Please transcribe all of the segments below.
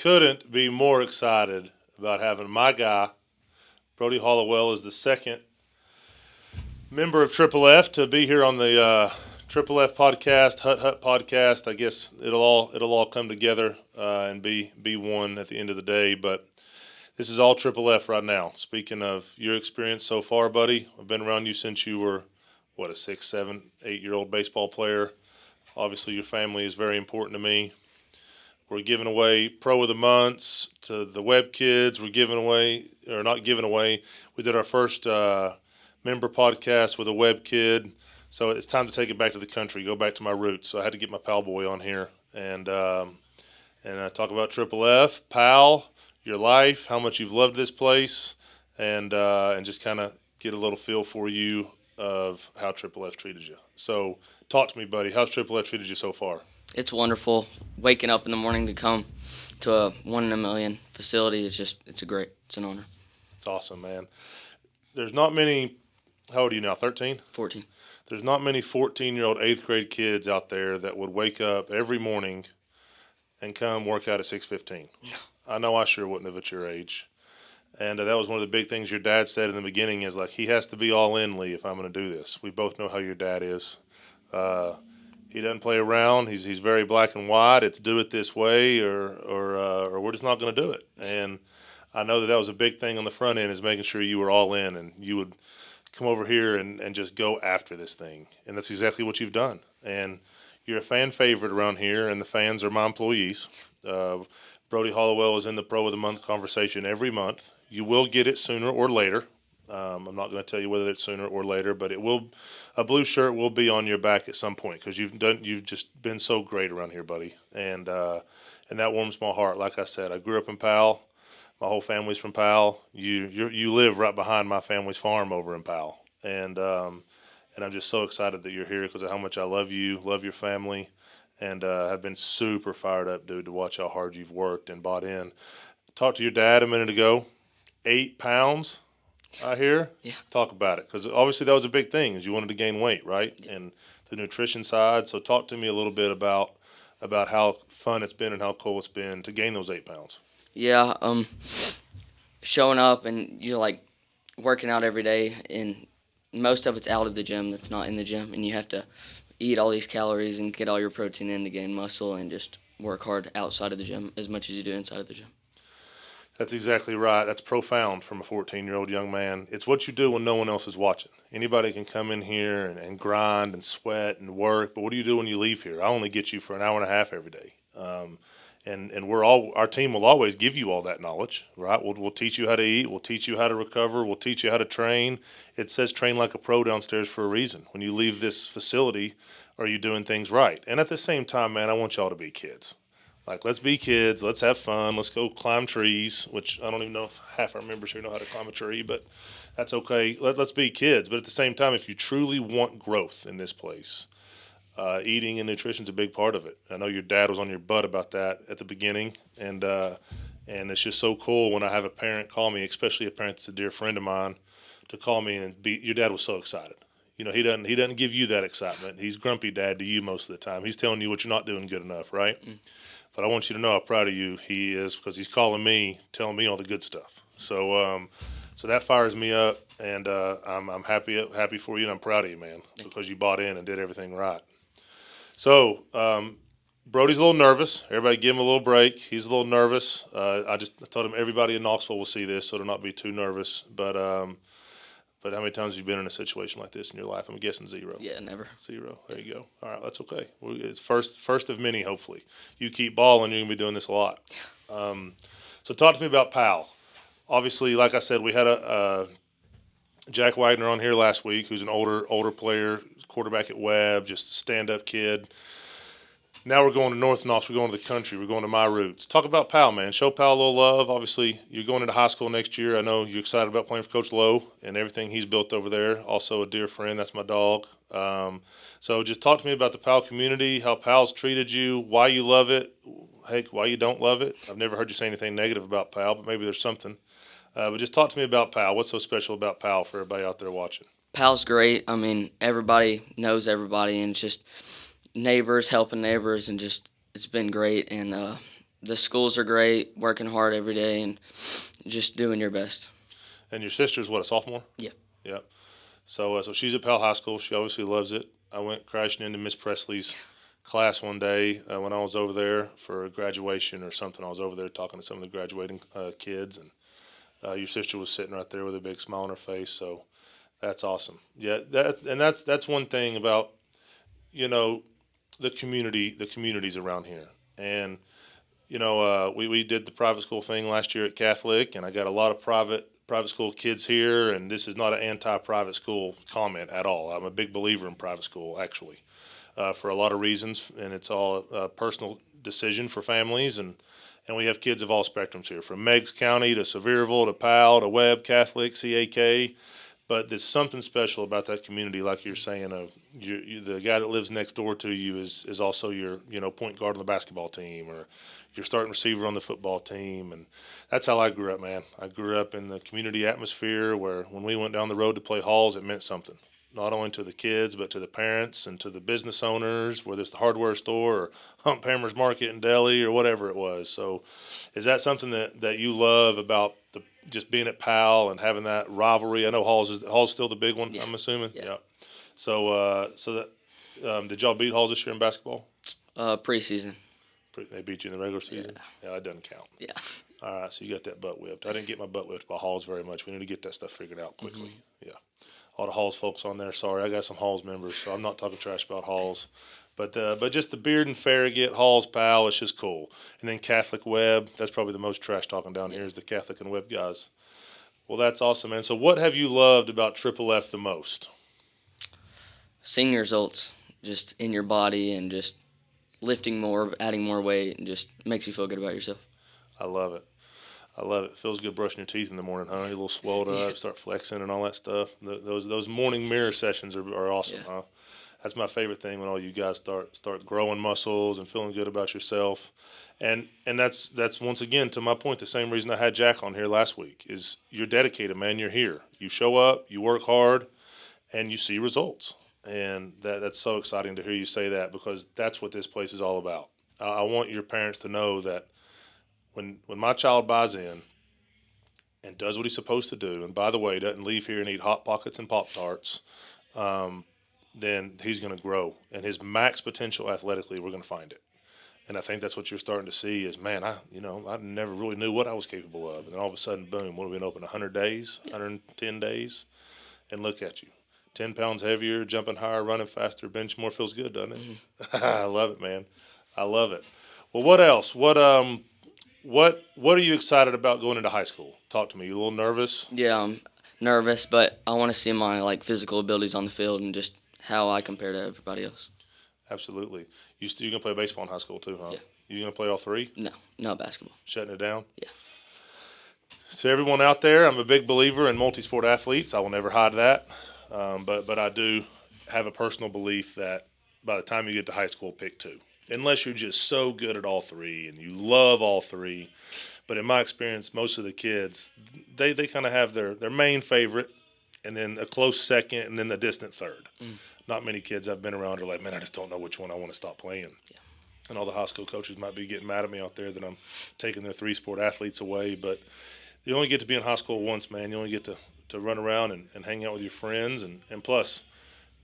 couldn't be more excited about having my guy, Brodie Hollowell, as the second member of Triple F to be here on the Triple F podcast, Hut Hut podcast. I guess it'll all come together and be one at the end of the day. But this is all Triple F right now. Speaking of your experience so far, buddy, I've been around you since you were a 6, 7, 8-year-old baseball player. Obviously, your family is very important to me. We're giving away Pro of the Months to the Web Kids. We're giving away, or not giving away. We did our first member podcast with a Web Kid. So it's time to take it back to the country, go back to my roots. So I had to get my pal boy on here and talk about Triple F, pal, your life, how much you've loved this place, and just kind of get a little feel for you of how Triple F treated you. So talk to me, buddy. How's Triple F treated you so far? It's wonderful. Waking up in the morning to come to a 1 in a million facility, it's an honor. It's awesome, man. There's not many, how old are you now, 13? 14. There's not many 14-year-old 8th grade kids out there that would wake up every morning and come work out at 6:15. I know I sure wouldn't have at your age. And that was one of the big things your dad said in the beginning is, like, he has to be all in, Lee, if I'm going to do this. We both know how your dad is. He doesn't play around. He's very black and white. It's do it this way or we're just not going to do it. And I know that was a big thing on the front end is making sure you were all in and you would come over here and just go after this thing. And that's exactly what you've done. And you're a fan favorite around here, and the fans are my employees. Brodie Hollowell is in the Pro of the Month conversation every month. You will get it sooner or later. I'm not going to tell you whether it's sooner or later, but a blue shirt will be on your back at some point because you've just been so great around here, buddy. And that warms my heart. Like I said, I grew up in Powell. My whole family's from Powell. You live right behind my family's farm over in Powell. And I'm just so excited that you're here because of how much I love you, love your family, and have been super fired up, dude, to watch how hard you've worked and bought in. Talked to your dad a minute ago. 8 pounds, I hear. Yeah. Talk about it, because obviously that was a big thing, is you wanted to gain weight, right? Yeah. And the nutrition side. So talk to me a little bit about how fun it's been and how cool it's been to gain those 8 pounds. Yeah, showing up and you're like working out every day, and most of it's out of the gym that's not in the gym, and you have to eat all these calories and get all your protein in to gain muscle and just work hard outside of the gym as much as you do inside of the gym. That's exactly right. That's profound from a 14-year-old young man. It's what you do when no one else is watching. Anybody can come in here and grind and sweat and work, but what do you do when you leave here? I only get you for an hour and a half every day. And our team will always give you all that knowledge, right? We'll teach you how to eat. We'll teach you how to recover. We'll teach you how to train. It says train like a pro downstairs for a reason. When you leave this facility, are you doing things right? And at the same time, man, I want y'all to be kids. Like, let's be kids. Let's have fun. Let's go climb trees, which I don't even know if half our members here know how to climb a tree, but that's okay. Let's be kids. But at the same time, if you truly want growth in this place, eating and nutrition is a big part of it. I know your dad was on your butt about that at the beginning, and it's just so cool when I have a parent call me, especially a parent that's a dear friend of mine, to call me and your dad was so excited. You know, he doesn't give you that excitement. He's grumpy dad to you most of the time. He's telling you what you're not doing good enough, right? Mm. But I want you to know how proud of you he is, because he's calling me, telling me all the good stuff. So that fires me up, and I'm happy for you, and I'm proud of you, man, because you bought in and did everything right. So Brodie's a little nervous. Everybody give him a little break. He's a little nervous. I told him everybody in Knoxville will see this, so to not be too nervous. But how many times have you been in a situation like this in your life? I'm guessing 0. Yeah, never. 0. There you go. All right, that's okay. It's first of many, hopefully. You keep balling, you're going to be doing this a lot. So talk to me about Powell. Obviously, like I said, we had a Jack Wagner on here last week, who's an older player, quarterback at Webb, just a stand-up kid. Now we're going to North Knox. We're going to the country. We're going to my roots. Talk about Powell, man. Show Powell a little love. Obviously, you're going into high school next year. I know you're excited about playing for Coach Lowe and everything he's built over there. Also a dear friend. That's my dog. So just talk to me about the Powell community, how Powell's treated you, why you love it, heck, why you don't love it. I've never heard you say anything negative about Powell, but maybe there's something. But just talk to me about Powell. What's so special about Powell for everybody out there watching? Powell's great. I mean, everybody knows everybody, and just neighbors helping neighbors, and just it's been great. And The schools are great, working hard every day, and just doing your best. And your sister's what, a sophomore? Yeah. Yeah. So she's at Powell High School. She obviously loves it. I went crashing into Miss Presley's class one day when I was over there for a graduation or something. I was over there talking to some of the graduating kids, and your sister was sitting right there with a big smile on her face. So that's awesome. Yeah, that's one thing about the communities around here. And we did the private school thing last year at Catholic, and I got a lot of private school kids here. And this is not an anti-private school comment at all. I'm a big believer in private school, actually, for a lot of reasons, and it's all a personal decision for families. And we have kids of all spectrums here, from Meigs County to Sevierville to Powell to Webb Catholic, CAK. But there's something special about that community, like you're saying. The guy that lives next door to you is also your point guard on the basketball team, or your starting receiver on the football team, and that's how I grew up, man. I grew up in the community atmosphere where when we went down the road to play halls, it meant something, not only to the kids but to the parents and to the business owners, whether it's the hardware store or Hump Hammer's Market and Deli or whatever it was. So, is that something that you love about just being at Powell and having that rivalry? I know Hall's still the big one. Yeah. I'm assuming. Yeah. So did y'all beat Halls this year in basketball? Preseason. They beat you in the regular season. Yeah, that doesn't count. Yeah. All right, so you got that butt whipped. I didn't get my butt whipped by Halls very much. We need to get that stuff figured out quickly. Mm-hmm. Yeah, all the Halls folks on there. Sorry, I got some Halls members, so I'm not talking trash about Halls. But just the Beard and Farragut, Halls, Powell, it's just cool. And then Catholic Webb, that's probably the most trash talking down here is the Catholic and Webb guys. Well, that's awesome, man. So what have you loved about Triple F the most? Seeing your results just in your body and just lifting more, adding more weight, and just makes you feel good about yourself. I love it. It feels good brushing your teeth in the morning, huh? You're a little swelled up, start flexing and all that stuff. Those morning mirror sessions are awesome, huh? That's my favorite thing, when all you guys start growing muscles and feeling good about yourself. And that's once again, to my point, the same reason I had Jack on here last week, is you're dedicated, man. You're here. You show up, you work hard, and you see results. And that's so exciting to hear you say that, because that's what this place is all about. I want your parents to know that when my child buys in and does what he's supposed to do, and by the way, doesn't leave here and eat Hot Pockets and Pop-Tarts, then he's going to grow. And his max potential athletically, we're going to find it. And I think that's what you're starting to see is, man, I never really knew what I was capable of. And then all of a sudden, boom, we've been open 100 days, 110 days, and look at you. 10 pounds heavier, jumping higher, running faster, bench more. Feels good, doesn't it? Mm-hmm. I love it, man. I love it. Well, what else? What are you excited about going into high school? Talk to me. You a little nervous? Yeah, I'm nervous, but I want to see my physical abilities on the field and just how I compare to everybody else. Absolutely. You're going to play baseball in high school too, huh? Yeah. You going to play all three? No basketball. Shutting it down? Yeah. So everyone out there, I'm a big believer in multi-sport athletes. I will never hide that. But I do have a personal belief that by the time you get to high school, pick two. Unless you're just so good at all three and you love all three. But in my experience, most of the kids, they kind of have their main favorite and then a close second and then a distant third. Not many kids I've been around are like, man, I just don't know which one I want to stop playing. Yeah. And all the high school coaches might be getting mad at me out there that I'm taking their three-sport athletes away. But you only get to be in high school once, man. You only get to run around and hang out with your friends. And plus,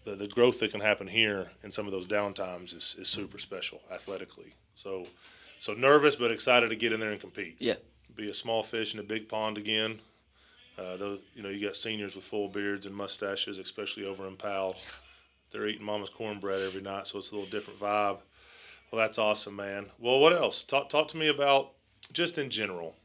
the growth that can happen here in some of those downtimes is super special athletically. So nervous but excited to get in there and compete. Yeah. Be a small fish in a big pond again. You got seniors with full beards and mustaches, especially over in Powell. They're eating mama's cornbread every night, so it's a little different vibe. Well, that's awesome, man. Well, what else? Talk to me about, just in general,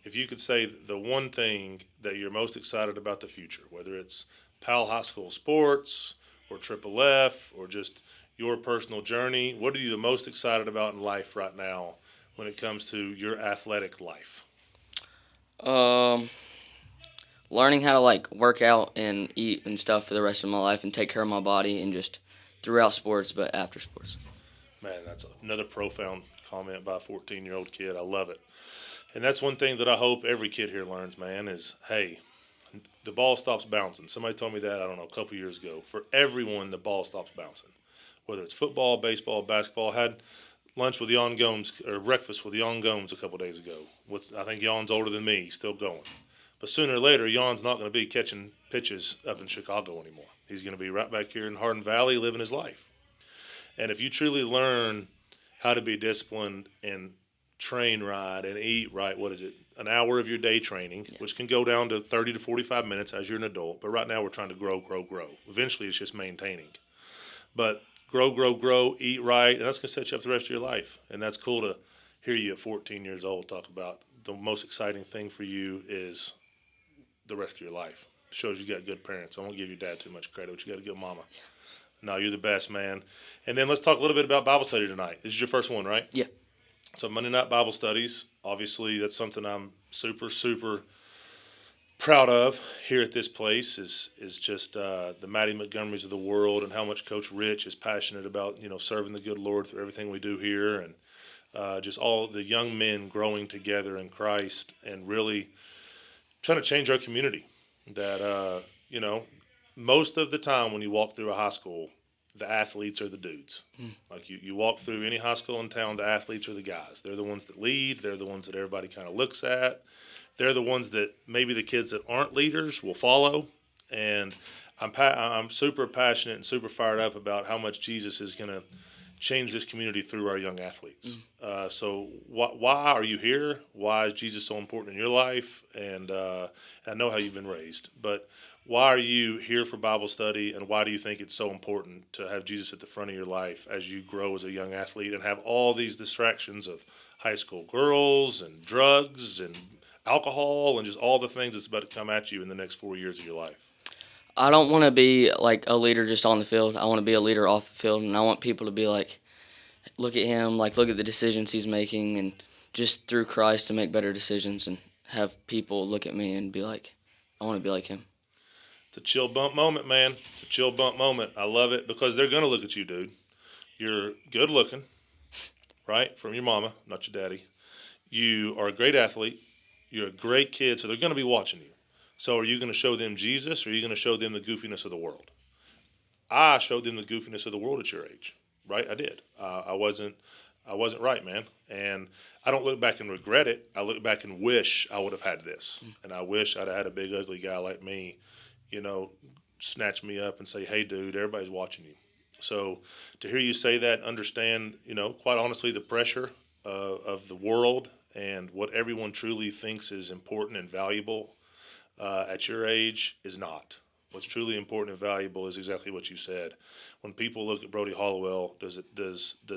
if you could say the one thing that you're most excited about the future, whether it's Powell High School sports or Triple F or just your personal journey, what are you the most excited about in life right now when it comes to your athletic life? Learning how to work out and eat and stuff for the rest of my life and take care of my body, and just throughout sports but after sports. Man, that's another profound comment by a 14-year-old kid. I love it. And that's one thing that I hope every kid here learns, man, is, hey, the ball stops bouncing. Somebody told me that, I don't know, a couple years ago. For everyone, the ball stops bouncing. Whether it's football, baseball, basketball. I had lunch with Jan Gomes or breakfast with Jan Gomes a couple days ago. I think Jan's older than me, he's still going. But sooner or later, Jan's not going to be catching pitches up in Chicago anymore. He's going to be right back here in Hardin Valley living his life. And if you truly learn how to be disciplined and train right and eat right, what is it? An hour of your day training, which can go down to 30 to 45 minutes as you're an adult. But right now we're trying to grow. Eventually it's just maintaining. But grow, eat right, and that's going to set you up the rest of your life. And that's cool to hear you at 14 years old talk about the most exciting thing for you is the rest of your life. It shows you got good parents. I won't give your dad too much credit, but you got a good mama. No, you're the best, man. And then let's talk a little bit about Bible study tonight. This is your first one, right? Yeah. So Monday night Bible studies, obviously that's something I'm super, super proud of here at this place is just the Matty Montgomerys of the world and how much Coach Rich is passionate about, serving the good Lord through everything we do here, and just all the young men growing together in Christ and really trying to change our community. That, most of the time when you walk through a high school, the athletes are the dudes. Like you walk through any high school in town, the athletes are the guys. They're the ones that lead. They're the ones that everybody kind of looks at. They're the ones that maybe the kids that aren't leaders will follow. And I'm super passionate and super fired up about how much Jesus is going to change this community through our young athletes. So why are you here? Why is Jesus so important in your life? And I know how you've been raised, but why are you here for Bible study, and why do you think it's so important to have Jesus at the front of your life as you grow as a young athlete and have all these distractions of high school girls and drugs and alcohol and just all the things that's about to come at you in the next 4 years of your life? I don't want to be like a leader just on the field. I want to be a leader off the field, and I want people to be like, look at him, like look at the decisions he's making, and just through Christ to make better decisions and have people look at me and be like, I want to be like him. It's a chill bump moment, man. It's a chill bump moment. I love it because they're going to look at you, dude. You're good looking, right? From your mama, not your daddy. You are a great athlete. You're a great kid, so they're going to be watching you. So are you going to show them Jesus, or are you going to show them the goofiness of the world? I showed them the goofiness of the world at your age, right? I did. I wasn't right, man. And I don't look back and regret it. I look back and wish I would have had this. And I wish I'd have had a big, ugly guy like me, snatch me up and say, hey, dude, everybody's watching you. So to hear you say that, understand, quite honestly, the pressure of the world and what everyone truly thinks is important and valuable at your age is not. What's truly important and valuable is exactly what you said. When people look at Brodie Hollowell, does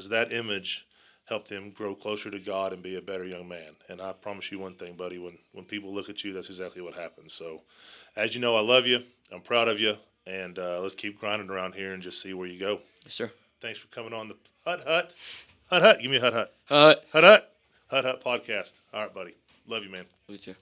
that image help them grow closer to God and be a better young man? And I promise you one thing, buddy, when people look at you, that's exactly what happens. So as you know, I love you. I'm proud of you. And let's keep grinding around here and just see where you go. Yes, sir. Thanks for coming on the Hut. Hut. Give me a Hut. Hut. Hut podcast. All right, buddy. Love you, man. You too.